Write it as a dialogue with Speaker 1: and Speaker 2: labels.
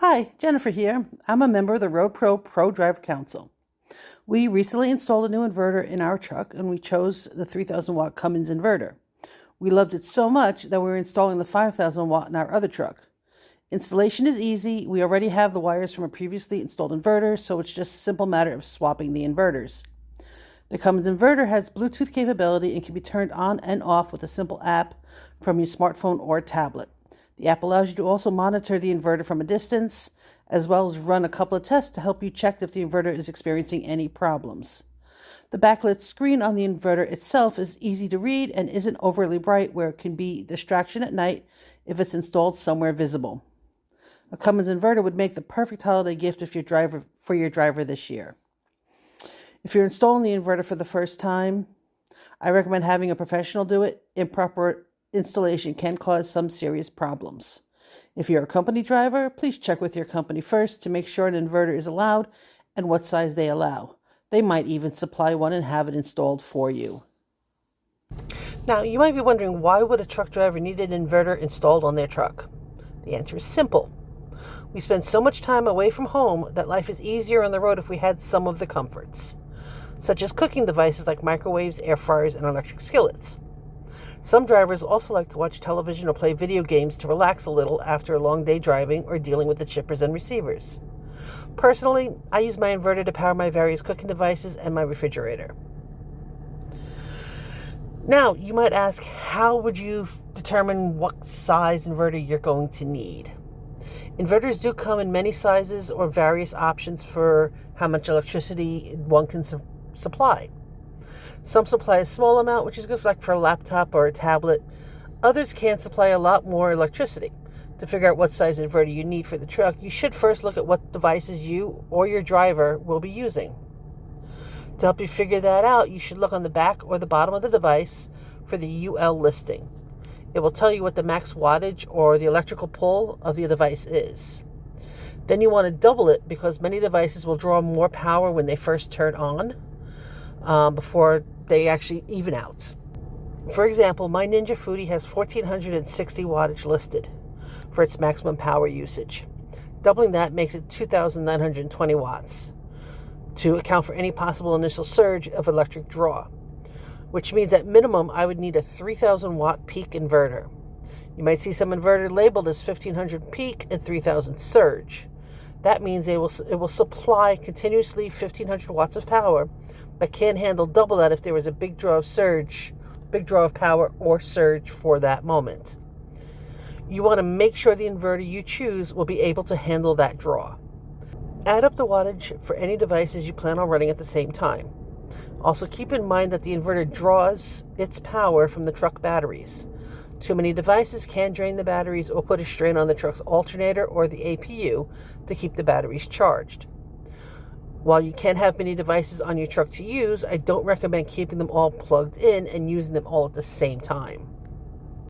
Speaker 1: Hi, Jennifer here. I'm a member of the RoadPro Pro Driver Council. We recently installed a new inverter in our truck and we chose the 3000 watt Cummins inverter. We loved it so much that we're installing the 5000 watt in our other truck. Installation is easy. We already have the wires from a previously installed inverter, so it's just a simple matter of swapping the inverters. The Cummins inverter has Bluetooth capability and can be turned on and off with a simple app from your smartphone or tablet. The app allows you to also monitor the inverter from a distance, as well as run a couple of tests to help you check if the inverter is experiencing any problems. The backlit screen on the inverter itself is easy to read and isn't overly bright, where it can be a distraction at night if it's installed somewhere visible. A Cummins inverter would make the perfect holiday gift for your driver this year. If you're installing the inverter for the first time, I recommend having a professional do it. Improper installation can cause some serious problems. If you're a company driver, please check with your company first to make sure an inverter is allowed and what size they allow. They might even supply one and have it installed for you. Now, you might be wondering, why would a truck driver need an inverter installed on their truck? The answer is simple. We spend so much time away from home that life is easier on the road if we had some of the comforts, such as cooking devices like microwaves, air fryers, and electric skillets. Some drivers also like to watch television or play video games to relax a little after a long day driving or dealing with the chippers and receivers. Personally, I use my inverter to power my various cooking devices and my refrigerator. Now, you might ask, how would you determine what size inverter you're going to need? Inverters do come in many sizes or various options for how much electricity one can supply. Some supply a small amount, which is good for a laptop or a tablet. Others can supply a lot more electricity. To figure out what size inverter you need for the truck, you should first look at what devices you or your driver will be using. To help you figure that out, you should look on the back or the bottom of the device for the UL listing. It will tell you what the max wattage or the electrical pull of the device is. Then you want to double it, because many devices will draw more power when they first turn on before they actually even out. For example, my Ninja Foodie has 1460 wattage listed for its maximum power usage. Doubling that makes it 2920 watts to account for any possible initial surge of electric draw, which means at minimum I would need a 3000 watt peak inverter. You might see some inverter labeled as 1500 peak and 3000 surge. That means it will supply continuously 1500 watts of power, but can't handle double that if there was a big draw of power or surge for that moment. You want to make sure the inverter you choose will be able to handle that draw. Add up the wattage for any devices you plan on running at the same time. Also, keep in mind that the inverter draws its power from the truck batteries. Too many devices can drain the batteries or put a strain on the truck's alternator or the APU to keep the batteries charged. While you can have many devices on your truck to use, I don't recommend keeping them all plugged in and using them all at the same time.